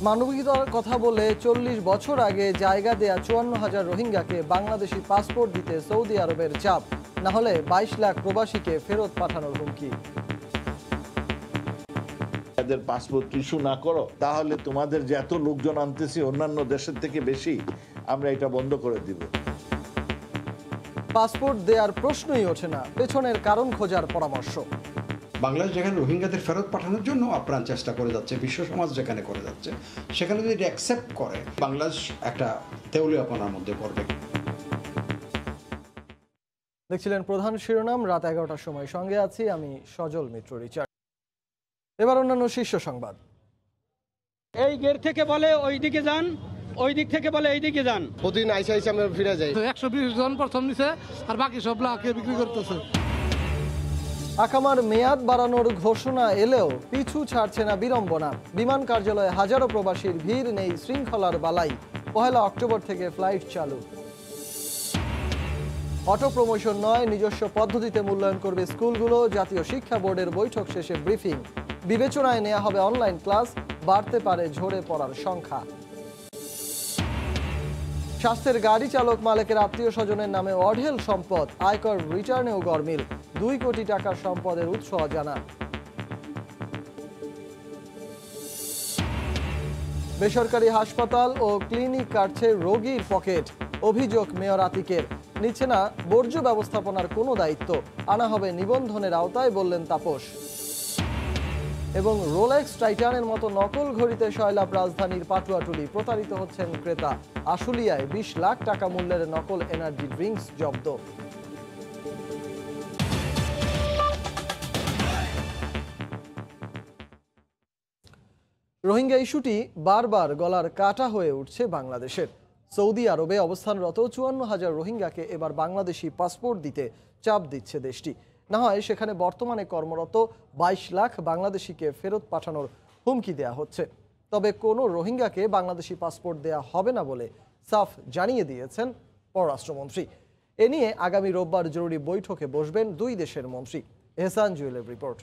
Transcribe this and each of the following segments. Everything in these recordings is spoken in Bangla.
মানবিকতার কথা বলে ৪০ বছর আগে জায়গা দেয়া ৫৪,০০০ রোহিঙ্গাকে বাংলাদেশি পাসপোর্ট দিতে সৌদি আরবের চাপ, না হলে ২২ লাখ প্রবাসীকে ফেরত পাঠানোর হুমকি। এদের পাসপোর্ট ইস্যু না করো তাহলে তোমাদের যে এত লোকজন আনতেছি অন্যান্য দেশের থেকে বেশি, আমরা এটা বন্ধ করে দিব। পাসপোর্ট দেওয়ার প্রশ্নই ওঠে না, পেছনের কারণ খোঁজার পরামর্শ। বাংলাদেশ যেখানে রোহিঙ্গাদের ফেরত পাঠানোর জন্য আপ্রাণ চেষ্টা করে যাচ্ছে, বিশ্ব সমাজ যেখানে করে যাচ্ছে, সেখানে যদি এটা অ্যাকসেপ্ট করে বাংলাদেশ একটা দেউলিয়াপনার মধ্যে পড়বে। দেখছিলেন প্রধান শিরোনাম, রাত ১১টার সময় সঙ্গে আছি আমি সজল মিত্র রিচার্ড। এবার অন্যান্য শীর্ষ সংবাদ। এই গেট থেকে বলে ওই দিকে যান, ওই দিক থেকে বলে এই দিকে যান। প্রতিদিন আইসা আমরা ফিরে যাই। ১২০ জন প্রথম নিছে আর বাকি সব লাখে বিক্রি করতেছে। আকামার মেয়াদ বাড়ানোর ঘোষণা এলেও পিছু ছাড়ছে না বিড়ম্বনা। বিমান কার্যালয়ে হাজারো প্রবাসীর ভিড়, নেই শৃঙ্খলার বালাই। ১ অক্টোবর থেকে ফ্লাইট চালু। অটো প্রমোশন নয়, নিজস্ব পদ্ধতিতে মূল্যায়ন করবে স্কুলগুলো। জাতীয় শিক্ষা বোর্ডের বৈঠক শেষে ব্রিফিং। বিবেচনায় নেওয়া হবে অনলাইন ক্লাস, বাড়তে পারে ঝরে পড়ার সংখ্যা। স্বাস্থ্যের গাড়ি চালক মালিকের আত্মীয় স্বজনের নামে অঢেল সম্পদ, আয়কর রিটার্নেও গরমিল। ২ কোটি টাকার সম্পদের উৎস অজানা। বেসরকারি হাসপাতাল ও ক্লিনিক কাটছে রোগীর পকেট। অভিযোগ মেয়র আতিকের, নিচ্ছে না বর্জ্য ব্যবস্থাপনার কোনো দায়িত্ব। আনা হবে নিবন্ধনের আওতায়, বললেন তাপস। এবং রোলেক্স টাইটানের মতো নকল ঘড়িতে সয়লাব রাজধানীর পাটুয়াটুলি। প্রতারিত হচ্ছেন ক্রেতা। আশুলিয়ায় ২০ লাখ টাকা মূল্যের নকল এনার্জি ড্রিঙ্কস জব্দ। রোহিঙ্গা ইস্যুটি বারবার গলার কাটা হয়ে উঠছে বাংলাদেশের। সৌদি আরবে অবস্থানরত ৫৪,০০০ রোহিঙ্গাকে এবার বাংলাদেশি পাসপোর্ট দিতে চাপ দিচ্ছে দেশটি। না হয় সেখানে বর্তমানে কর্মরত ২২ লাখ বাংলাদেশিকে ফেরত পাঠানোর হুমকি দেয়া হচ্ছে। তবে কোনো রোহিঙ্গাকে বাংলাদেশি পাসপোর্ট দেয়া হবে না বলে সাফ জানিয়ে দিয়েছেন পররাষ্ট্রমন্ত্রী। এ নিয়ে আগামী রোববার জরুরি বৈঠকে বসবেন দুই দেশের মন্ত্রী। এহসান জুয়েলের রিপোর্ট।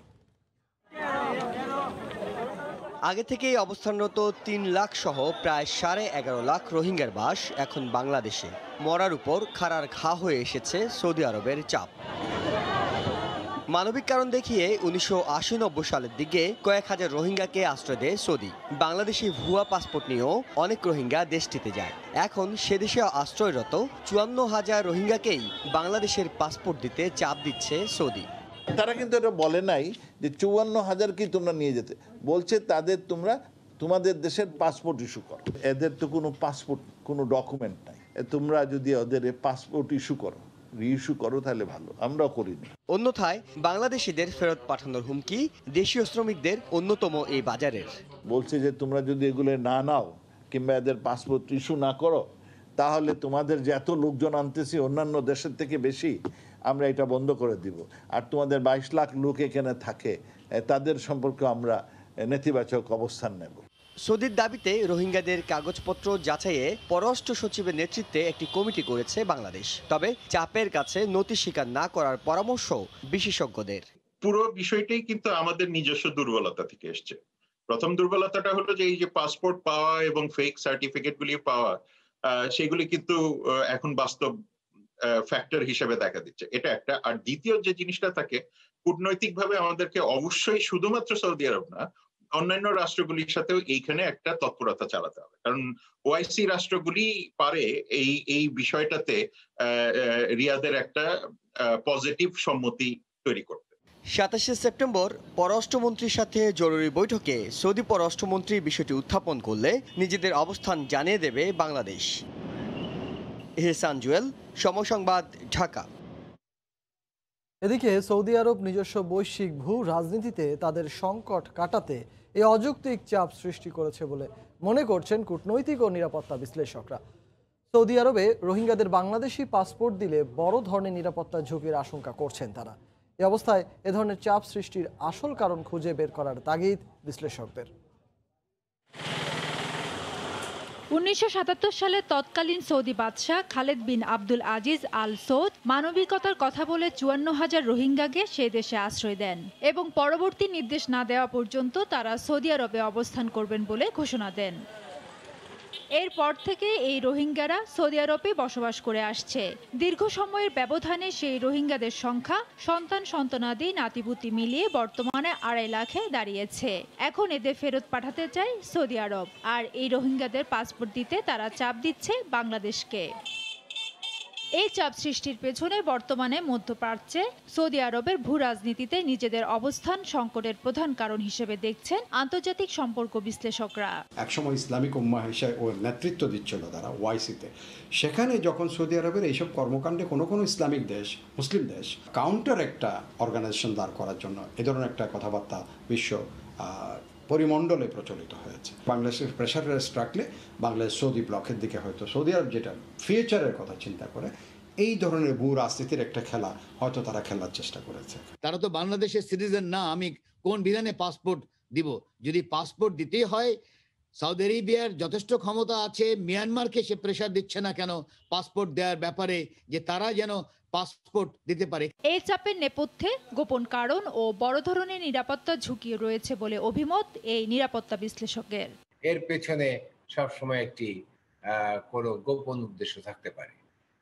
আগে থেকেই অবস্থানরত ৩ লাখ সহ প্রায় ১১.৫ লাখ রোহিঙ্গার বাস এখন বাংলাদেশে। মরার উপর খাড়ার ঘা হয়ে এসেছে সৌদি আরবের চাপ। মানবিক কারণ দেখিয়ে ১৯৮০-৯০ সালের দিকে কয়েক হাজার রোহিঙ্গাকে আশ্রয় দেয় সৌদি। বাংলাদেশি ভুয়া পাসপোর্ট নিয়েও অনেক রোহিঙ্গা দেশটিতে যায়। এখন সে দেশে আশ্রয়রত ৫৪,০০০ রোহিঙ্গাকেই বাংলাদেশের পাসপোর্ট দিতে চাপ দিচ্ছে সৌদি। তারা কিন্তু এটা বলে নাই যে ৫৪,০০০ কি তোমরা নিয়ে যেতে, বলছে তাদের তোমাদের দেশের পাসপোর্ট ইস্যু করো। এদের তো কোনো পাসপোর্ট, কোনো ডকুমেন্ট নাই। তোমরা যদি ওদের পাসপোর্ট ইস্যু করো, রিইস্যু করো, তাহলে ভালো। আমরাও করিনি। অন্যথায় বাংলাদেশিদের ফেরত পাঠানোর হুমকি দেশীয় শ্রমিকদের অন্যতম এই বাজারের। বলছে যে তোমরা যদি এগুলো না নাও কিংবা এদের পাসপোর্ট ইস্যু না করো তাহলে তোমাদের যে এত লোকজন আনতেছি অন্যান্য দেশের থেকে বেশি, আমরা এটা বন্ধ করে দিব। আর তোমাদের ২২ লাখ লোক এখানে থাকে, তাদের সম্পর্কে আমরা নেতিবাচক অবস্থান নেব। সৌদির দাবিতে রোহিঙ্গাদের কাগজপত্র যাচাইয়ে পররাষ্ট্র সচিবের নেতৃত্বে একটি কমিটি করেছে বাংলাদেশ। তবে চাপের কাছে নতি স্বীকার না করার পরামর্শ বিশেষজ্ঞদের। পুরো বিষয়টাই কিন্তু আমাদের নিজস্ব দুর্বলতা থেকে এসছে। প্রথম দুর্বলতাটা হলো যে এই যে পাসপোর্ট পাওয়া এবং ফেক সার্টিফিকেট গুলি পাওয়া, সেগুলি কিন্তু এখন বাস্তব ফ্যাক্টর হিসেবে দেখা দিচ্ছে, এটা একটা। আর দ্বিতীয় যে জিনিসটা থাকে, কূটনৈতিকভাবে আমাদেরকে অবশ্যই শুধুমাত্র সৌদি আরব না, অন্যান্য রাষ্ট্রগুলির সাথেও এইখানে একটা তৎপরতা চালাতে হবে। কারণ ওআইসি রাষ্ট্রগুলি পারে এই বিষয়টাতে রিয়াদের একটা পজিটিভ সম্মতি তৈরি করতে। ২৭শে সেপ্টেম্বর পররাষ্ট্রমন্ত্রীর সাথে জরুরি বৈঠকে সৌদি পররাষ্ট্রমন্ত্রী বিষয়টি উত্থাপন করলে নিজেদের অবস্থান জানিয়ে দেবে বাংলাদেশ। এহসান জুয়েল, সময় সংবাদ, ঢাকা। এদিকে সৌদি আরব নিজস্ব বৈশ্বিক ভূ রাজনীতিতে তাদের সংকট কাটাতে এই অযৌক্তিক চাপ সৃষ্টি করেছে বলে মনে করছেন কূটনৈতিক ও নিরাপত্তা বিশ্লেষকরা। সৌদি আরবে রোহিঙ্গাদের বাংলাদেশি পাসপোর্ট দিলে বড় ধরনের নিরাপত্তা ঝুঁকির আশঙ্কা করছেন তারা। এই অবস্থায় এ ধরনের চাপ সৃষ্টির আসল কারণ খুঁজে বের করার তাগিদ বিশ্লেষকদের। 1977 সালে তৎকালীন সৌদি বাদশাহ খালেদ বিন আব্দুল আজিজ আল সৌদ মানবিকতার কথা বলে 54,000 রোহিঙ্গাকে সে দেশে আশ্রয় দেন এবং পরবর্তী নির্দেশ না দেওয়া পর্যন্ত তারা সৌদি আরবে অবস্থান করবেন বলে ঘোষণা দেন। এরপর থেকে এই রোহিঙ্গারা সৌদি আরবে বসবাস করে আসছে। দীর্ঘ সময়ের ব্যবধানে সেই রোহিঙ্গাদের সংখ্যা সন্তানাদি নাতিপুতি মিলিয়ে বর্তমানে 2.5 লাখে দাঁড়িয়েছে। এখন এদের ফেরত পাঠাতে চায় সৌদি আরব, আর এই রোহিঙ্গাদের পাসপোর্ট দিতে তারা চাপ দিচ্ছে বাংলাদেশকে। এই চাপ সৃষ্টির পেছনে বর্তমানে মধ্যপ্রাচ্যে সৌদি আরবের ভূ রাজনীতিতে নিজেদের অবস্থান সংকটের প্রধান কারণ হিসেবে দেখছেন আন্তর্জাতিক সম্পর্ক বিশ্লেষকরা। একসময় ইসলামিক উম্মাহ হিসেবে ও নেতৃত্ব দিচ্ছিল তারা ওয়াইসিতে, সেখানে যখন সৌদি আরবের এইসব কর্মকাণ্ডে কোনো ইসলামিক দেশ, মুসলিম দেশ কাউন্টার একটা অর্গানাইজেশন দাঁড় করার জন্য এ ধরনের একটা কথাবার্তা বিশ্ব পরিমণ্ডলে প্রচলিত হয়েছে। বাংলাদেশের প্রেশার রেস্ট রাখলে বাংলাদেশ সৌদি ব্লকের দিকে হয়তো সৌদি আরব যেটা ফিউচারের কথা চিন্তা করে এই ধরনের ভূ রাজনীতির একটা খেলা হয়তো তারা খেলার চেষ্টা করেছে। তারা তো বাংলাদেশের সিটিজেন না, আমি কোন বিধানে পাসপোর্ট দিব? যদি পাসপোর্ট দিতেই হয়, সৌদি আরবিয়ার যথেষ্ট ক্ষমতা আছে, মিয়ানমারকে সে প্রেশার দিচ্ছে না কেন পাসপোর্ট দেওয়ার ব্যাপারে, যে তারা যেন পাসপোর্ট দিতে পারে। এই চাপের নেপথ্যে গোপন কারণ ও বড় ধরনের নিরাপত্তা ঝুঁকি রয়েছে বলে অভিমত এই নিরাপত্তা বিশ্লেষকের। এর পেছনে সবসময় একটি কোনো গোপন উদ্দেশ্য থাকতে পারে,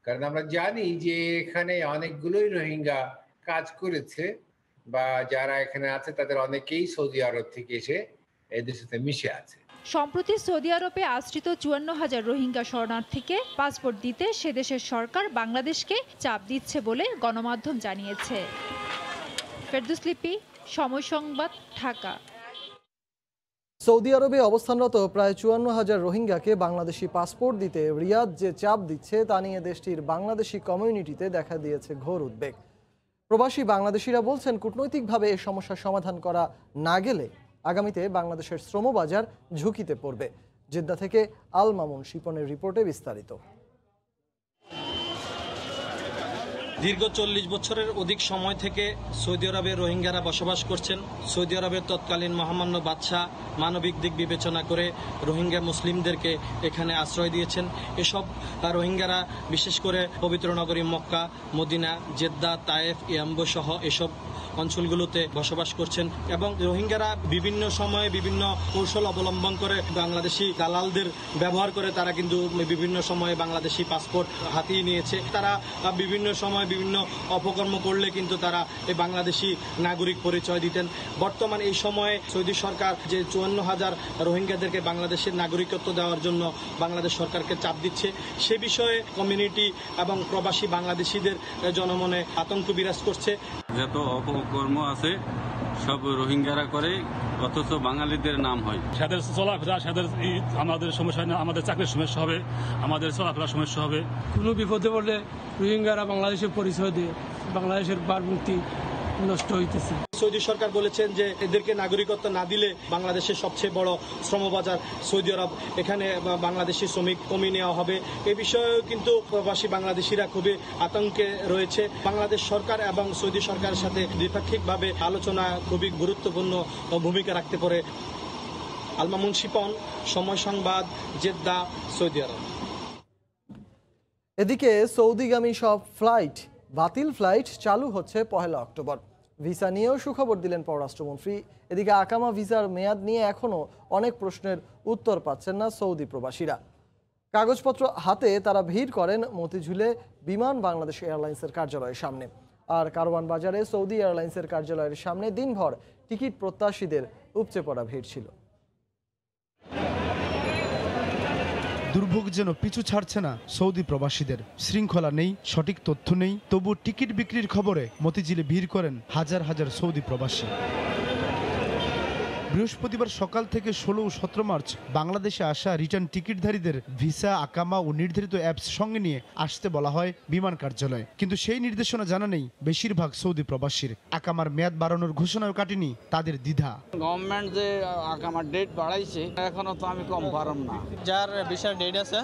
কারণ আমরা জানি যে এখানে অনেকগুলোই রোহিঙ্গা কাজ করেছে বা যারা এখানে আছে তাদের অনেকেই সৌদি আরব থেকে এসে এদের সাথে মিশে আছে। সম্প্রতি সৌদি আরবে আশ্রিত 54,000 রোহিঙ্গা শরণার্থীকে পাসপোর্ট দিতে সে দেশের সরকার বাংলাদেশকে চাপ দিচ্ছে বলে গণমাধ্যম জানিয়েছে। ফেরদৌস লিপি, সময় সংবাদ, ঢাকা। সৌদি আরবে অবস্থানরত প্রায় 54,000 রোহিঙ্গাকে বাংলাদেশি পাসপোর্ট দিতে রিয়াদ যে চাপ দিচ্ছে তা নিয়ে দেশটির বাংলাদেশি কমিউনিটিতে দেখা দিয়েছে ঘোর উদ্বেগ। প্রবাসী বাংলাদেশিরা বলছেন, কূটনৈতিকভাবে এই সমস্যার সমাধান করা না গেলে আগামীতে বাংলাদেশের শ্রমবাজার ঝুঁকিতে পড়বে। জেদ্দা থেকে আল মামুন শিপনের রিপোর্টে বিস্তারিত। দীর্ঘ 40 বছরের অধিক সময় থেকে সৌদি আরবে রোহিঙ্গারা বসবাস করছেন। সৌদি আরবের তৎকালীন মহামান্য বাদশাহ মানবিক দিক বিবেচনা করে রোহিঙ্গা মুসলিমদেরকে এখানে আশ্রয় দিয়েছেন। এসব রোহিঙ্গারা বিশেষ করে পবিত্র নগরী মক্কা, মদিনা, জেদ্দা, তায়েফ, ইয়াম্বো সহ এসব অঞ্চলগুলোতে বসবাস করছেন এবং রোহিঙ্গারা বিভিন্ন সময়ে বিভিন্ন কৌশল অবলম্বন করে বাংলাদেশি দালালদের ব্যবহার করে তারা কিন্তু বিভিন্ন সময়ে বাংলাদেশি পাসপোর্ট হাতিয়ে নিয়েছে। তারা বিভিন্ন সময় বিভিন্ন অপকর্ম করলে কিন্তু তারা এই বাংলাদেশি নাগরিক পরিচয় দিতেন। বর্তমান এই সময়ে সৌদি সরকার যে 54,000 রোহিঙ্গাদেরকে বাংলাদেশের নাগরিকত্ব দেওয়ার জন্য বাংলাদেশ সরকারকে চাপ দিচ্ছে, সে বিষয়ে কমিউনিটি এবং প্রবাসী বাংলাদেশিদের জনমনে আতঙ্ক বিরাজ করছে। যত অপকর্ম আছে সব রোহিঙ্গারা করে, অথচ বাঙালিদের নাম হয়। সাদের চলাফেরা, সাদের আমাদের সমস্যা হয় না, আমাদের চাকরির সমস্যা হবে, আমাদের চলাফেরার সমস্যা হবে। কোনো বিপদে পড়লে রোহিঙ্গারা বাংলাদেশের পরিচয় দিয়ে বাংলাদেশের ভাবমূর্তি নষ্ট হইতেছে। সৌদি সরকার বলেছেন যে এদেরকে নাগরিকত্ব না দিলে বাংলাদেশের সবচেয়ে বড় শ্রমবাজার সৌদি আরব, এখানে বাংলাদেশি শ্রমিক কমিয়ে নেওয়া হবে। এ বিষয়েও কিন্তু প্রবাসী বাংলাদেশিরা খুবই আতঙ্কে রয়েছে। বাংলাদেশ সরকার এবং সৌদি সরকারের সাথে দ্বিপাক্ষিকভাবে আলোচনা খুবই গুরুত্বপূর্ণ ভূমিকা রাখতে পারে। আল মামুন শিপন, সময় সংবাদ, জেদ্দা, সৌদি আরব। এদিকে সৌদিগামী সব বাতিল ফ্লাইট চালু হচ্ছে 1 অক্টোবর। ভিসা নিয়েও সুখবর দিলেন পররাষ্ট্রমন্ত্রী। এদিকে আকামা ভিসার মেয়াদ নিয়ে এখনও অনেক প্রশ্নের উত্তর পাচ্ছেন না সৌদি প্রবাসীরা। কাগজপত্র হাতে তারা ভিড় করেন মতিঝিলে বিমান বাংলাদেশ এয়ারলাইন্সের কার্যালয়ের সামনে। আর কারওয়ান বাজারে সৌদি এয়ারলাইন্সের কার্যালয়ের সামনে দিনভর টিকিট প্রত্যাশীদের উপচে পড়া ভিড় ছিল। দুর্ভোগ যেন পিছু ছাড়ছে না সৌদি প্রবাসীদের। শৃঙ্খলা নেই, সঠিক তথ্য নেই, তবু টিকিট বিক্রির খবরে মতিঝিলে ভিড় করেন হাজার হাজার সৌদি প্রবাসী। বৃহস্পতিবার সকাল থেকে 16 ও 17 মার্চ বাংলাদেশে আসা রিটার্ন টিকিটধারীদের ভিসা, আকামা ও নির্ধারিত অ্যাপস সঙ্গে নিয়ে আসতে বলা হয় বিমান কার্যালয়ে, কিন্তু সেই নির্দেশনা জানা নেই বেশিরভাগ সৌদি প্রবাসীর। আকামার মেয়াদ বাড়ানোর ঘোষণাও কাটেনি তাদের দ্বিধা। গভর্নমেন্ট যে আকামার ডেট বাড়াইছে, এখনো তো আমি কনফার্ম না। যার ভিসার ডেট আছে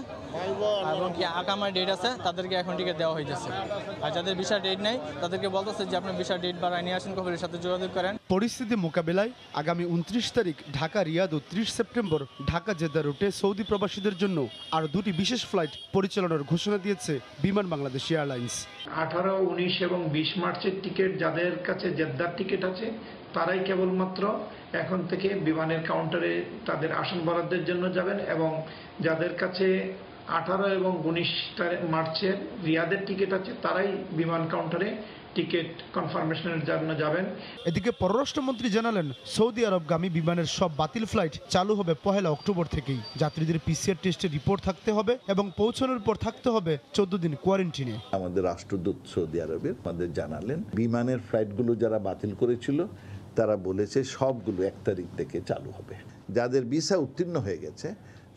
এবং কি আকামার ডেট আছে তাদেরকে এখন টিকিট দেওয়া হইতেছে, আর যাদের ভিসা ডেট নেই তাদেরকে বলতেছে যে আপনি ভিসা ডেট বাড়ায় নিয়ে আসেন, কফিলের সাথে যোগাযোগ করেন। পরিস্থিতি মোকাবেলায় আগামী 29 তারিখ ঢাকা রিয়াদ ও 30 সেপ্টেম্বর ঢাকা জেদ্দা রুটে সৌদি প্রবাসীদের জন্য আরও 2টি বিশেষ ফ্লাইট পরিচালনার ঘোষণা দিয়েছে বিমান বাংলাদেশ এয়ারলাইন্স। 18, 19 এবং 20 মার্চের টিকিট যাদের কাছে জেদ্দার টিকিট আছে তারাই কেবলমাত্র এখন থেকে বিমানের কাউন্টারে তাদের আসন বরাদ্দের জন্য যাবেন, এবং যাদের কাছে 18 এবং 19 মার্চের রিয়াদের টিকিট আছে তারাই বিমান কাউন্টারে টিকিট কনফার্মেশনের জন্য যাবেন। এদিকে পররাষ্ট্রমন্ত্রী জানালেন সৌদি আরবগামী বিমানের সব বাতিল ফ্লাইট চালু হবে 1 অক্টোবর থেকেই। যাত্রীদের PCR টেস্টের রিপোর্ট থাকতে হবে এবং পৌঁছানোর পর থাকতে হবে 14 দিন কোয়ারেন্টিনে। আমাদের রাষ্ট্রদূত সৌদি আরবের আমাদের জানালেন বিমানের ফ্লাইটগুলো যারা বাতিল করেছিল তারা বলেছে সবগুলো 1 তারিখ থেকে চালু হবে। যাদের ভিসা উত্তীর্ণ হয়ে গেছে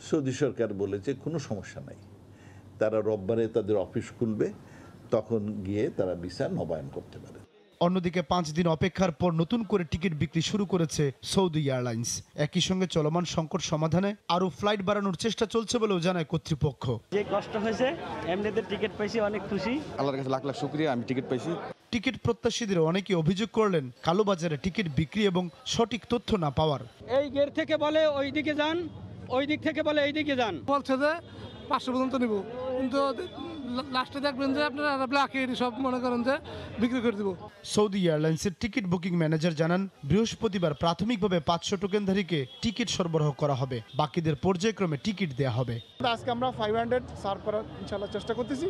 সৌদি সরকার বলেছে কোনো সমস্যা নাই, তারা রোববারে তাদের অফিস খুলবে, তখন গিয়ে তারা ভিসা নবায়ন করতে পারে। অন্যদিকে 5 দিন অপেক্ষার পর নতুন করে টিকিট বিক্রি শুরু করেছে সৌদি এয়ারলাইন্স। একই সঙ্গে চলমান সংকট সমাধানে আরও ফ্লাইট বাড়ানোর চেষ্টা চলছে বলেও জানায় কর্তৃপক্ষ। যে কষ্ট হয়েছে এমনিদের টিকিট পাইছি, অনেক খুশি, আল্লাহর কাছে লাখ লাখ শুকরিয়া, আমি টিকিট পাইছি। টিকিট প্রত্যাশীদের অনেকে অভিযোগ করলেন কালোবাজারে টিকিট বিক্রি এবং সঠিক তথ্য না পাওয়ার। এই গেট থেকে বলে ওই দিকে যান, ওই দিক থেকে বলে এই দিকে যান, বলছে যে 500 পর্যন্ত নিব, কিন্তু লাস্টে দেখবেন যে আপনারা ব্ল্যাকে সব মনে করেন যে বিক্রি করে দিব। সৌদি এয়ারলাইন্সের টিকিট বুকিং ম্যানেজার জানান বৃহস্পতিবার প্রাথমিকভাবে 500 টোকেনধারীকে টিকিট সরবরাহ করা হবে, বাকিদের পর্যায়ক্রমে টিকিট দেওয়া হবে। আজকে আমরা 500 সার্ভ করার ইনশাআল্লাহ চেষ্টা করতেছি,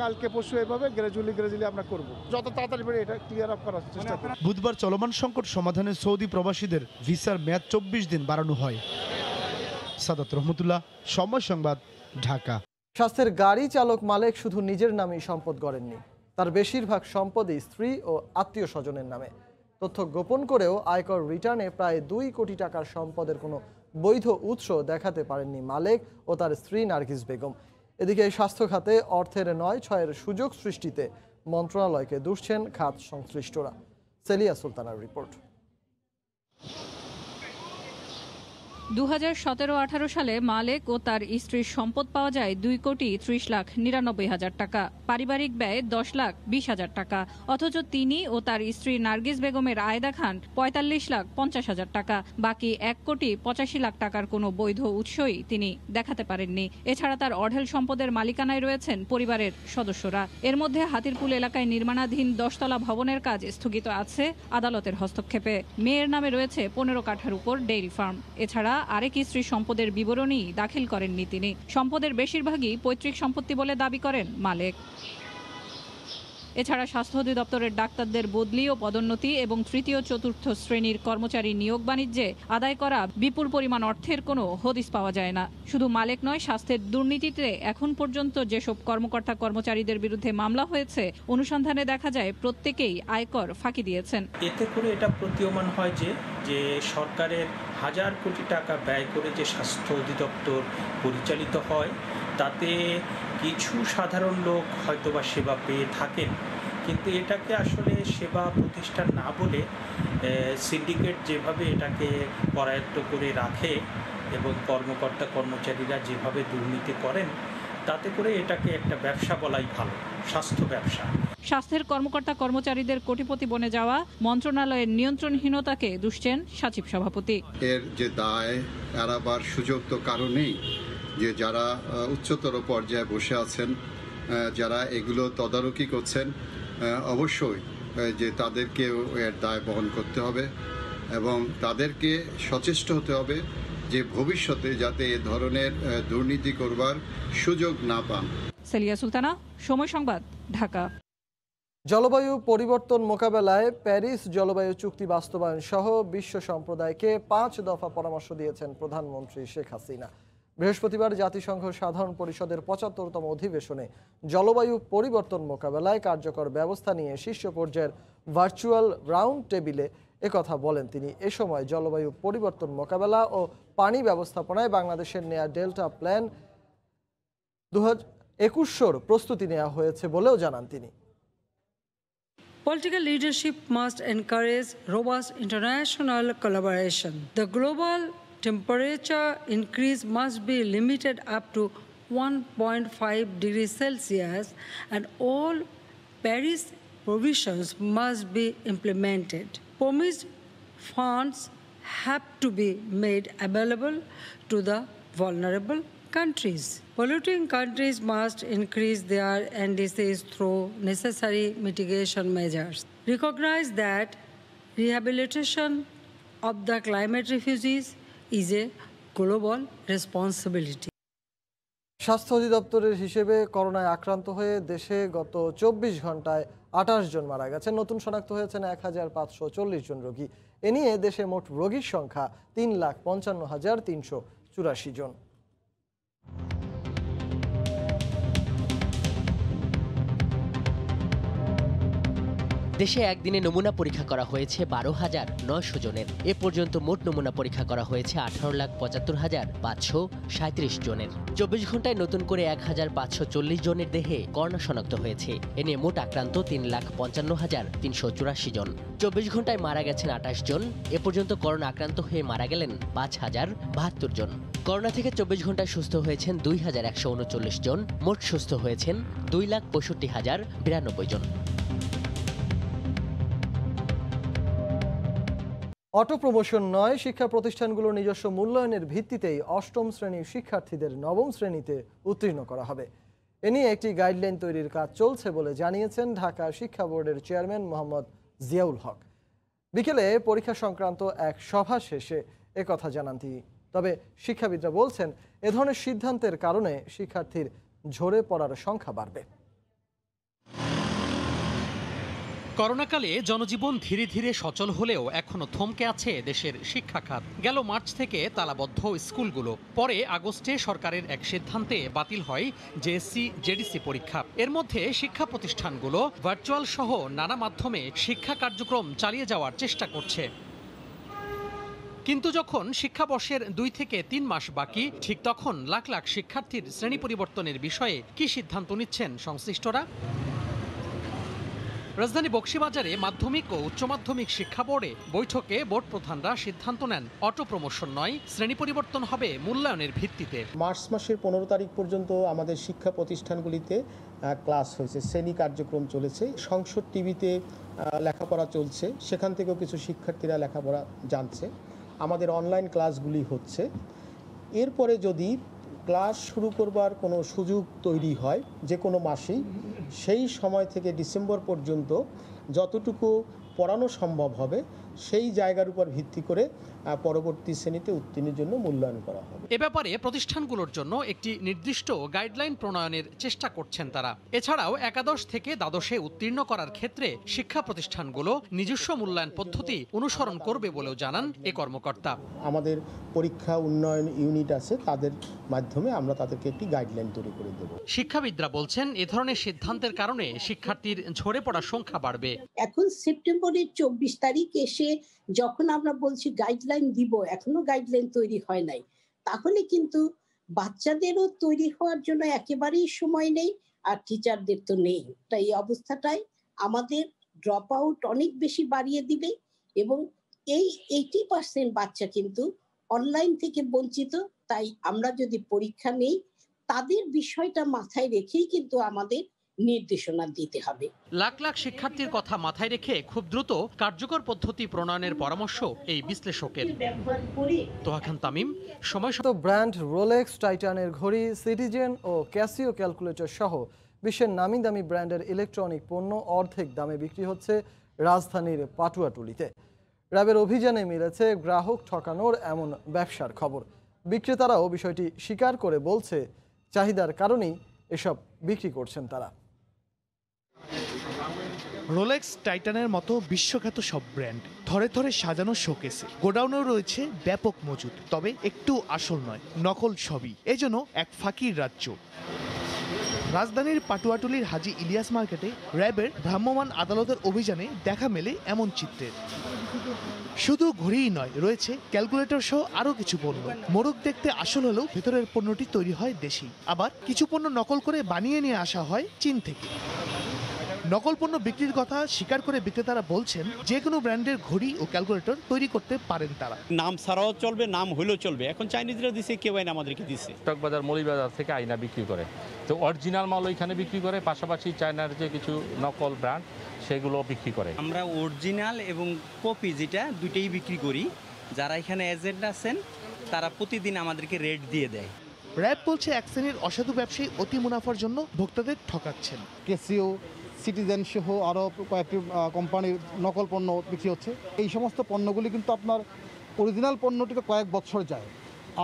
কালকে পরশু এভাবে গ্রাজুয়ালি আমরা করব, যত তাড়াতাড়ি পারি এটা ক্লিয়ার আপ করার চেষ্টা করব। বুধবার চলমান সংকট সমাধানে সৌদি প্রবাসীদের ভিসার মেয়াদ 24 দিন বাড়ানো হয়। সাদাত রহমতুল্লাহ, সময় সংবাদ, ঢাকা। স্বাস্থ্যের গাড়ি চালক মালেক শুধু নিজের নামেই সম্পদ গড়েননি, তার বেশিরভাগ সম্পদই স্ত্রী ও আত্মীয় স্বজনের নামে। তথ্য গোপন করেও আয়কর রিটার্নে প্রায় 2 কোটি টাকার সম্পদের কোনো বৈধ উৎস দেখাতে পারেননি মালেক ও তার স্ত্রী নার্গিস বেগম। এদিকে স্বাস্থ্য খাতে অর্থের 9-6 সুযোগ সৃষ্টিতে মন্ত্রণালয়কে দুষছেন খাত সংশ্লিষ্টরা। সেলিয়া সুলতানার রিপোর্ট। 2017-18 সালে মালেক ও তার স্ত্রীর সম্পদ পাওয়া যায় 2,30,99,000 টাকা, পারিবারিক ব্যয় 10,20,000 টাকা। অথচ তিনি ও তার স্ত্রী নার্গিস বেগমের আয় দেখান 45,50,000 টাকা। বাকি 1,85,00,000 টাকার কোনো বৈধ উৎসই তিনি দেখাতে পারেননি। এছাড়া তার অঢেল সম্পদের মালিকানায় রয়েছেন পরিবারের সদস্যরা। এর মধ্যে হাতিরপুল এলাকায় নির্মাণাধীন 10 তলা ভবনের কাজ স্থগিত আছে আদালতের হস্তক্ষেপে। মেয়ের নামে রয়েছে 15 কাঠার উপর ডেইরি ফার্ম। এছাড়া আরেক স্ত্রীর সম্পদের বিবরণী দাখিল করেননি তিনি। সম্পদের বেশিরভাগই পৈতৃক সম্পত্তি বলে দাবি করেন মালেক। এছাড়া স্বাস্থ্য অধিদপ্তরের ডাক্তারদের বদলি ও পদোন্নতি এবং 3য় ও 4র্থ শ্রেণীর কর্মচারী নিয়োগ বাণিজ্যে আদায় করা বিপুল পরিমাণ অর্থের কোনো হদিস পাওয়া যায় না। শুধু মালেক নয়, স্বাস্থ্যের দুর্নীতিতে এখন পর্যন্ত যেসব কর্মকর্তা কর্মচারীদের বিরুদ্ধে মামলা হয়েছে, অনুসন্ধানে দেখা যায় প্রত্যেকেই আয়কর ফাঁকি দিয়েছেন। এতে করে এটা প্রতীয়মান হয় যে সরকারের হাজার কোটি টাকা ব্যয় করে যে স্বাস্থ্য অধিদপ্তর পরিচালিত হয় তাতে কিছু সাধারণ লোক হয়তোবা সেবা পেয়ে থাকেন, কিন্তু এটাকে আসলে সেবা প্রতিষ্ঠান না বলে সিন্ডিকেট যেভাবে এটাকে করায়ত্ত করে রাখে এবং কর্মকর্তা কর্মচারীরা যেভাবে দুর্নীতি করেন, তাতে করে এটাকে একটা ব্যবসা বলাই ভালো, স্বাস্থ্য ব্যবসা। স্বাস্থ্যের কর্মকর্তা কর্মচারীদের কোটিপতি বনে যাওয়া, মন্ত্রণালয়ের নিয়ন্ত্রণহীনতাকে দুষছেন সচিব সভাপতি। এর যে দায় এড়াবার সুযোগ তো কারণেই, যে যারা উচ্চতর পর্যায়ে বসে আছেন, যারা এগুলো তদারকি করছেন, অবশ্যই যে তাদেরকে এর দায় বহন করতে হবে এবং তাদেরকে সচেষ্ট হতে হবে যে ভবিষ্যতে যাতে এ ধরনের দুর্নীতি করবার সুযোগ না পান। সেলিয়া সুলতানা, সময় সংবাদ, ঢাকা। জলবায়ু পরিবর্তন মোকাবেলায় প্যারিস জলবায়ু চুক্তি বাস্তবায়ন সহ বিশ্ব সম্প্রদায়কে 5 দফা পরামর্শ দিয়েছেন প্রধানমন্ত্রী শেখ হাসিনা। বৃহস্পতিবার জাতিসংঘ সাধারণ পরিষদের 75তম অধিবেশনে জলবায়ু পরিবর্তন মোকাবেলায় কার্যকর ব্যবস্থা নিয়ে শীর্ষ পর্যায়ের ভার্চুয়াল রাউন্ড টেবিলে একথা বলেন তিনি। এ সময় জলবায়ু পরিবর্তন মোকাবেলা ও পানি ব্যবস্থাপনায় বাংলাদেশের নেয়া ডেল্টা প্ল্যান 2021 প্রস্তুতি নেওয়া হয়েছে বলেও জানান তিনি। Political leadership must encourage robust international collaboration. The global temperature increase must be limited up to 1.5 degrees Celsius, and all Paris provisions must be implemented. Promised funds have to be made available to the vulnerable countries. Polluting countries must increase their NDCs through necessary mitigation measures. Recognize that rehabilitation of the climate refugees is a global responsibility. স্বাস্থ্য অধিদপ্তরের হিসেবে করোনায় আক্রান্ত হয়ে দেশে গত 24 ঘন্টায় 28 জন মারা গেছেন। নতুন শনাক্ত হয়েছেন 1540 জন রোগী। এ নিয়ে দেশে মোট রোগীর সংখ্যা 3,55,384 জন। দেশে একদিনে নমুনা পরীক্ষা করা হয়েছে 12,900 জনের। এ পর্যন্ত মোট নমুনা পরীক্ষা করা হয়েছে 18,75,537 জনের। 24 ঘন্টায় নতুন করে 1,540 জনের দেহে করোনা শনাক্ত হয়েছে। এ নিয়ে মোট আক্রান্ত 3,55,384 জন। 24 ঘন্টায় মারা গেছেন 28 জন। এ পর্যন্ত করোনা আক্রান্ত হয়ে মারা গেলেন 5,072 জন। করোনা থেকে 24 ঘন্টায় সুস্থ হয়েছেন 2,139 জন। মোট সুস্থ হয়েছেন 2,65,092 জন। অটো প্রমোশন নয়, শিক্ষা প্রতিষ্ঠানগুলোর নিজস্ব মূল্যায়নের ভিত্তিতেই অষ্টম শ্রেণীর শিক্ষার্থীদের নবম শ্রেণীতে উত্তীর্ণ করা হবে। এ নিয়ে একটি গাইডলাইন তৈরির কাজ চলছে বলে জানিয়েছেন ঢাকা শিক্ষা বোর্ডের চেয়ারম্যান মোহাম্মদ জিয়াউল হক। বিকেলে পরীক্ষা সংক্রান্ত এক সভা শেষে একথা জানান তিনি। তবে শিক্ষাবিদরা বলছেন, এ ধরনের সিদ্ধান্তের কারণে শিক্ষার্থীর ঝরে পড়ার সংখ্যা বাড়বে। করোনাকালে জনজীবন ধীরে ধীরে সচল হলেও এখনো থমকে আছে দেশের শিক্ষা খাত। গেল মার্চ থেকে তালাবদ্ধ স্কুলগুলো, পরে আগস্টে সরকারের এক সিদ্ধান্তে বাতিল হয় জেএসসি জেডিসি পরীক্ষা। এর মধ্যে শিক্ষা প্রতিষ্ঠানগুলো ভার্চুয়াল সহ নানা মাধ্যমে শিক্ষা কার্যক্রম চালিয়ে যাওয়ার চেষ্টা করছে। কিন্তু যখন শিক্ষাবর্ষের 2 থেকে 3 মাস বাকি, ঠিক তখন লাখ লাখ শিক্ষার্থীর শ্রেণী পরিবর্তনের বিষয়ে কি সিদ্ধান্ত নিচ্ছেন সংশ্লিষ্টরা? রাজধানী বকশীবাজারে মাধ্যমিক ও উচ্চ মাধ্যমিক শিক্ষা বোর্ডে বৈঠকে বোর্ড প্রধানরা সিদ্ধান্ত নেন, অটো প্রমোশন নয়, শ্রেণী পরিবর্তন হবে মূল্যায়নের ভিত্তিতে। মার্চ মাসের 15 তারিখ পর্যন্ত আমাদের শিক্ষা প্রতিষ্ঠানগুলিতে ক্লাস হয়েছে, শ্রেণী কার্যক্রম চলেছে। সংসদ টিভিতে লেখাপড়া চলছে, সেখান থেকেও কিছু শিক্ষার্থীরা লেখাপড়া জানছে। আমাদের অনলাইন ক্লাসগুলি হচ্ছে। এরপরে যদি ক্লাস শুরু করবার কোনো সুযোগ তৈরি হয় যে কোনো মাসেই, সেই সময় থেকে ডিসেম্বর পর্যন্ত যতটুকু পড়ানো সম্ভব হবে সেই জায়গার উপর ভিত্তি করে পরবর্তী শ্রেণীতে উত্তীর্ণের জন্য মূল্যায়ন করা হবে। এ ব্যাপারে প্রতিষ্ঠানগুলোর জন্য একটি নির্দিষ্ট গাইডলাইন প্রণয়নের চেষ্টা করছেন তারা। এছাড়াও একাদশ থেকে দ্বাদশে উত্তীর্ণ করার ক্ষেত্রে শিক্ষা প্রতিষ্ঠানগুলো নিজস্ব মূল্যায়ন পদ্ধতি অনুসরণ করবে বলেও জানান এ কর্মকর্তা। আমাদের পরীক্ষা উন্নয়ন ইউনিট আছে, তাদের মাধ্যমে আমরা তাদেরকে একটি গাইডলাইন তৈরি করে দেব। শিক্ষাবিদরা বলছেন, এ ধরনের সিদ্ধান্তের কারণে শিক্ষার্থীর ঝরে পড়ার সংখ্যা বাড়বে। এখন সেপ্টেম্বরের 24 তারিখ এসে যখন আমরা বলছি গাইডলাইন দিব, এখনো গাইডলাইন তৈরি হয় নাই, তাহলে কিন্তু বাচ্চাদেরও তৈরি হওয়ার জন্য একেবারেই সময় নেই, আর টিচারদের তো নেই। তাই এই অবস্থাটাই আমাদের ড্রপ আউট অনেক বেশি বাড়িয়ে দিবে, এবং এই 80% বাচ্চা কিন্তু অনলাইন থেকে বঞ্চিত। তাই আমরা যদি পরীক্ষা নেই, তাদের বিষয়টা মাথায় রেখেই কিন্তু আমাদের নির্দেশনা দিতে হবে। লাখ লাখ শিক্ষার্থীর কথা মাথায় রেখে খুব দ্রুত কার্যকর পদ্ধতি প্রণয়নের পরামর্শ এই বিশ্লেষকের। তোহা খান তামিম, সময়। ব্র্যান্ড রোলেক্স, টাইটানের ঘড়ি, সিটিজেন ও ক্যাসিও ক্যালকুলেটর সহ বিশ্বের নামি দামি ব্র্যান্ডের ইলেকট্রনিক পণ্য অর্ধেক দামে বিক্রি হচ্ছে রাজধানীর পাটুয়াটুলিতে। র্যাবের অভিযানে মিলেছে গ্রাহক ঠকানোর এমন ব্যবসার খবর। বিক্রেতারাও বিষয়টি স্বীকার করে বলছে, চাহিদার কারণেই এসব বিক্রি করছেন তারা। রোলেক্স, টাইটানের মতো বিশ্বখ্যাত সব ব্র্যান্ড ধরে ধরে সাজানো শোকেসে, গোডাউনেও রয়েছে ব্যাপক মজুদ। তবে একটু আসল নয়, নকল সবই। এজন্য এক ফাঁকির রাজ্য। রাজধানীর পাটুয়াটুলির হাজী ইলিয়াস মার্কেটে র্যাবের ভ্রাম্যমাণ আদালতের অভিযানে দেখা মেলে এমন চিত্রের। শুধু ঘড়িই নয়, রয়েছে ক্যালকুলেটর সহ আরও কিছু পণ্য। মোড়ক দেখতে আসল হলেও ভেতরের পণ্যটি তৈরি হয় দেশেই। আবার কিছু পণ্য নকল করে বানিয়ে নিয়ে আসা হয় চীন থেকে। নকল পণ্য বিক্রির কথা স্বীকার করে বিক্রেতারা বলছেন যে কোনো ব্র্যান্ডের ঘড়ি ও ক্যালকুলেটর তৈরি করতে পারেন তারা। নাম ছাড়াও চলবে, নাম হইলেও চলবে। এখন চাইনিজরা দিছে, কেউ আইনা আমাদেরকে দিচ্ছে। স্টকবাজার মৌলভীবাজার থেকে আয়না বিক্রি করে, তো অরিজিনাল মাল ওইখানে বিক্রি করে, পাশাপাশি চায়নার যে কিছু নকল ব্র্যান্ড সেগুলো বিক্রি করে। আমরা অরিজিনাল এবং কপি যেটা দুইটাই বিক্রি করি। যারা এখানে এজেন্ট আছেন তারা প্রতিদিন আমাদেরকে রেট দিয়ে দেয়। র্যাব বলছে এক শ্রেণীর অসাধু ব্যবসায়ী অতি মুনাফার জন্য ভোক্তাদের ঠকাচ্ছেন। কেসিও, সিটিজেন সহ আরও কয়েকটি কোম্পানির নকল পণ্য বিক্রি হচ্ছে। এই সমস্ত পণ্যগুলি কিন্তু আপনার অরিজিনাল পণ্যটিকে কয়েক বছর যায়,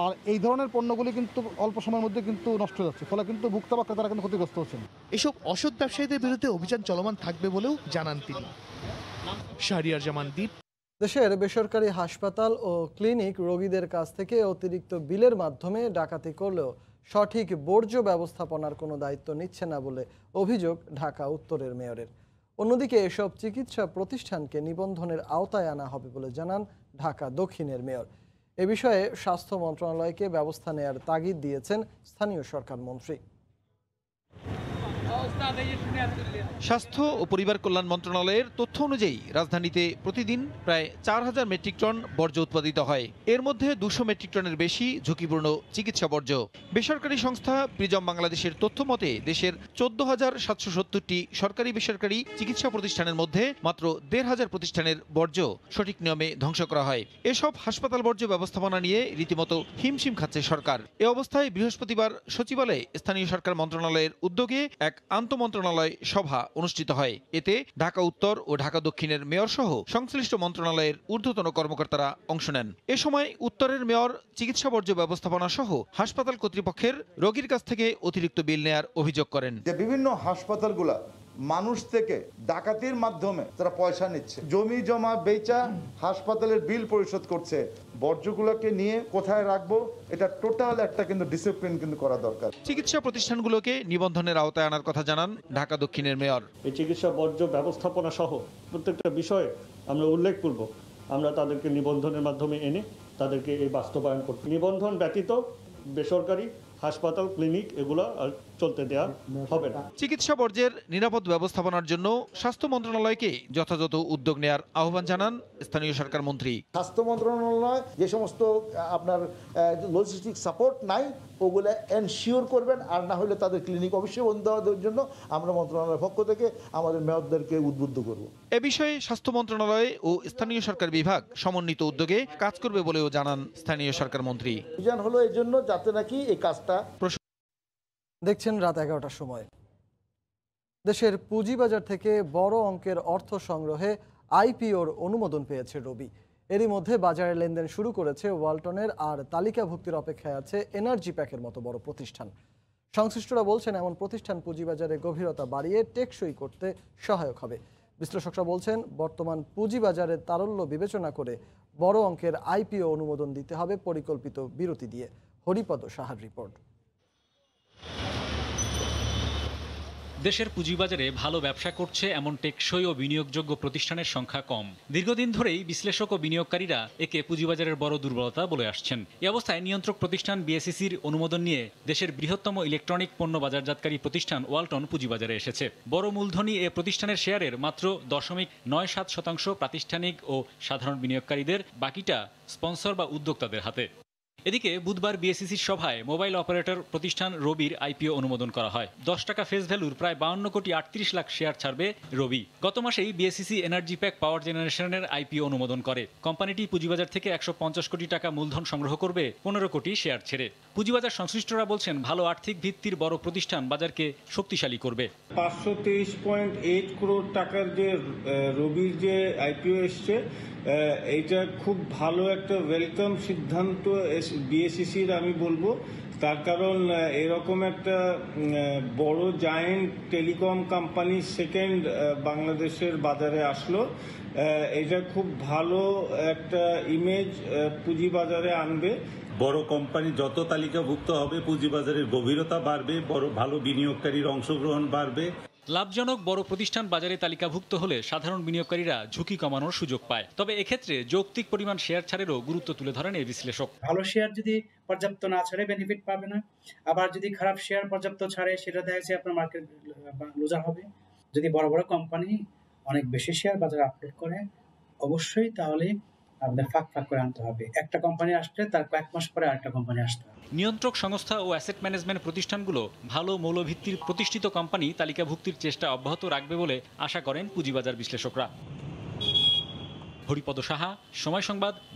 আর এই ধরনের পণ্যগুলি কিন্তু অল্প সময়ের মধ্যে কিন্তু নষ্ট হয়ে যাচ্ছে, ফলে কিন্তু ভোক্তা বা ক্রেতারা কিন্তু ক্ষতিগ্রস্ত হচ্ছেন। এসব অসৎ ব্যবসায়ীদের বিরুদ্ধে অভিযান চলমান থাকবে বলেও জানান তিনি। শাহরিয়ার জামান দ্বীপ। দেশের বেসরকারি হাসপাতাল ও ক্লিনিক রোগীদের কাছ থেকে অতিরিক্ত বিলের মাধ্যমে ডাকাতি করলেও সঠিক বর্জ্য ব্যবস্থাপনার কোনো দায়িত্ব নিচ্ছে না বলে অভিযোগ ঢাকা উত্তরের মেয়রের। অন্যদিকে এসব চিকিৎসা প্রতিষ্ঠানকে নিবন্ধনের আওতায় আনা হবে বলে জানান ঢাকা দক্ষিণের মেয়র। এ বিষয়ে স্বাস্থ্য মন্ত্রণালয়কে ব্যবস্থা নেয়ার তাগিদ দিয়েছেন স্থানীয় সরকার মন্ত্রী। স্বাস্থ্য ও পরিবার কল্যাণ মন্ত্রণালয়ের তথ্য অনুযায়ী রাজধানীতে প্রতিদিন প্রায় 4000 মেট্রিক টন বর্জ্য উৎপাদিত হয়। এর মধ্যে 200 মেট্রিক টনের বেশি ঝুঁকিপূর্ণ চিকিৎসা বর্জ্য। বেসরকারি সংস্থা প্রিজম বাংলাদেশের তথ্য মতে দেশের 14,770টি সরকারি বেসরকারি চিকিৎসা প্রতিষ্ঠানের মধ্যে মাত্র 1,500 প্রতিষ্ঠানের বর্জ্য সঠিক নিয়মে ধ্বংস করা হয়। এসব হাসপাতাল বর্জ্য ব্যবস্থাপনা নিয়ে রীতিমতো হিমশিম খাচ্ছে সরকার। এ অবস্থায় বৃহস্পতিবার সচিবালয়ে স্থানীয় সরকার মন্ত্রণালয়ের উদ্যোগে এক আন্তঃমন্ত্রণালয় সভা অনুষ্ঠিত হয়। এতে ঢাকা উত্তর ও ঢাকা দক্ষিণের মেয়র সহ সংশ্লিষ্ট মন্ত্রণালয়ের ঊর্ধ্বতন কর্মকর্তারা অংশ নেন। এ সময় উত্তরের মেয়র চিকিৎসা বর্জ্য ব্যবস্থাপনা সহ হাসপাতাল কর্তৃপক্ষের রোগীর কাছ থেকে অতিরিক্ত বিল নেয়ার অভিযোগ করেন। যে বিভিন্ন হাসপাতালগুলা মানুষ থেকে ডাকাতির মাধ্যমে তারা পয়সা নিচ্ছে, জমি জমা বেচা হাসপাতালের বিল পরিশোধ করছে। বর্জ্যগুলোকে নিয়ে কোথায় রাখবো, এটা টোটাল একটা কিন্তু ডিসিপ্লিন কিন্তু করা দরকার। চিকিৎসা প্রতিষ্ঠানগুলোকে নিবন্ধনের আওতায় আনার কথা জানান ঢাকা দক্ষিণের মেয়র। এই চিকিৎসা বর্জ্য ব্যবস্থাপনা সহ প্রত্যেকটা বিষয়ে আমরা উল্লেখ করব, আমরা তাদেরকে নিবন্ধনের মাধ্যমে এনে তাদেরকে এই বাস্তবায়ন করব। নিবন্ধন ব্যতীত বেসরকারি হাসপাতাল, ক্লিনিক এগুলো আর চলতে দেওয়া হবে না। চিকিৎসা বর্জ্যের নিরাপদ ব্যবস্থাপনার জন্য স্বাস্থ্য মন্ত্রণালয়কে যথাযথ উদ্যোগ নেয়ার আহ্বান জানান স্থানীয় সরকার মন্ত্রী। স্বাস্থ্য মন্ত্রণালয় যে সমস্ত আপনার লজিস্টিক সাপোর্ট নাই ওগুলো এনশিওর করবেন, আর না হলে তাদের ক্লিনিক অবশ্যই বন্ধ দেওয়ার জন্য আমরা মন্ত্রণালয়ের পক্ষ থেকে আমাদের মেয়রদেরকে উদ্বুদ্ধ করব। এ বিষয়ে স্বাস্থ্য মন্ত্রণালয় ও স্থানীয় সরকার বিভাগ সমন্বিত উদ্যোগে কাজ করবে বলেও জানান স্থানীয় সরকার মন্ত্রী। অভিযান হলো এই জন্য যাতে নাকি এই কাজটা। দেখছেন রাত 11টার সময়। দেশের পুঁজিবাজার থেকে বড় অঙ্কের অর্থ সংগ্রহে আইপিওর অনুমোদন পেয়েছে রবি। এরই মধ্যে বাজারে লেনদেন শুরু করেছে ওয়ালটনের, আর তালিকাভুক্তির অপেক্ষায় আছে এনার্জি প্যাকের মতো বড় প্রতিষ্ঠান। সংশ্লিষ্টরা বলছেন এমন প্রতিষ্ঠান পুঁজিবাজারে গভীরতা বাড়িয়ে টেকসই করতে সহায়ক হবে। বিশ্লেষকরা বলছেন বর্তমান পুঁজিবাজারের তারল্য বিবেচনা করে বড় অঙ্কের আইপিও অনুমোদন দিতে হবে পরিকল্পিত বিরতি দিয়ে। হরিপদ সাহার রিপোর্ট। দেশের পুঁজিবাজারে ভালো ব্যবসা করছে এমন টেকসই ও বিনিয়োগযোগ্য প্রতিষ্ঠানের সংখ্যা কম। দীর্ঘদিন ধরেই বিশ্লেষক ও বিনিয়োগকারীরা একে পুঁজিবাজারের বড় দুর্বলতা বলে আসছেন। এই অবস্থায় নিয়ন্ত্রক প্রতিষ্ঠান বিএসইসির অনুমোদন নিয়ে দেশের বৃহত্তম ইলেকট্রনিক পণ্য বাজারজাতকারী প্রতিষ্ঠান ওয়ালটন পুঁজিবাজারে এসেছে। বড় মূলধনী এ প্রতিষ্ঠানের শেয়ারের মাত্র 0.97% প্রাতিষ্ঠানিক ও সাধারণ বিনিয়োগকারীদের, বাকিটা স্পন্সর বা উদ্যোক্তাদের হাতে। এদিকে বুধবার বিএসইসির সভায় মোবাইল অপারেটর প্রতিষ্ঠান রবির আইপিও অনুমোদন করা হয়। 10 টাকা ফেস ভ্যালুর প্রায় 52 কোটি 38 লাখ শেয়ার ছাড়বে রবি। গত মাসেই বিএসইসি এনার্জি প্যাক পাওয়ার জেনারেশনের আইপিও অনুমোদন করে। কোম্পানিটি পুঁজিবাজার থেকে 150 কোটি টাকা মূলধন সংগ্রহ করবে 15 কোটি শেয়ার ছেড়ে। পুঁজিবাজার সংশ্লিষ্টরা বলছেন ভালো আর্থিক ভিত্তির বড় প্রতিষ্ঠান বাজারকে শক্তিশালী করবে। 523.8 করোড় টাকার যে রবির যে আইপিও এসছে, এইটা খুব ভালো একটা ওয়েলকাম সিদ্ধান্ত বিএসইসির আমি বলবো। তার কারণ এরকম একটা বড় জায়েন্ট টেলিকম কোম্পানি সেকেন্ড বাংলাদেশের বাজারে আসলো, এটা খুব ভালো একটা ইমেজ পুঁজিবাজারে আনবে। বড় কোম্পানি যত তালিকাভুক্ত হবে পুঁজিবাজারের গভীরতা বাড়বে, ভালো বিনিয়োগকারীর অংশগ্রহণ বাড়বে। লাভজনক বড় প্রতিষ্ঠান বাজারে তালিকাভুক্ত হলে সাধারণ বিনিয়োগকারীরা ঝুঁকি কমানোর সুযোগ পায়। তবে এক্ষেত্রে যৌক্তিক পরিমাণ শেয়ার ছাড়েরও গুরুত্ব তুলে ধরেন এই বিশ্লেষক। ভালো শেয়ার যদি পর্যাপ্ত না ছাড়ে বেনিফিট পাবে না, আবার যদি খারাপ শেয়ার পর্যাপ্ত ছাড়ে সেটা দেখা যাচ্ছে আপনার মার্কেট লুজার হবে। যদি বড় বড় কোম্পানি অনেক বেশি শেয়ার বাজারে আপলোড করে অবশ্যই তাহলে আমাদের ফাঁক করে আনতে হবে। একটা কোম্পানি আসলে তার কয়েক মাস পরে আরেকটা কোম্পানি আসতে হবে। নিয়ন্ত্রক সংস্থা ও অ্যাসেট ম্যানেজমেন্ট প্রতিষ্ঠানগুলো ভালো মৌলভিত্তির প্রতিষ্ঠিত কোম্পানি তালিকাভুক্তির চেষ্টা অব্যাহত রাখবে বলে আশা করেন পুঁজিবাজার বিশ্লেষকরা। হরিপদ সাহা, সময় সংবাদ, ঢাকা।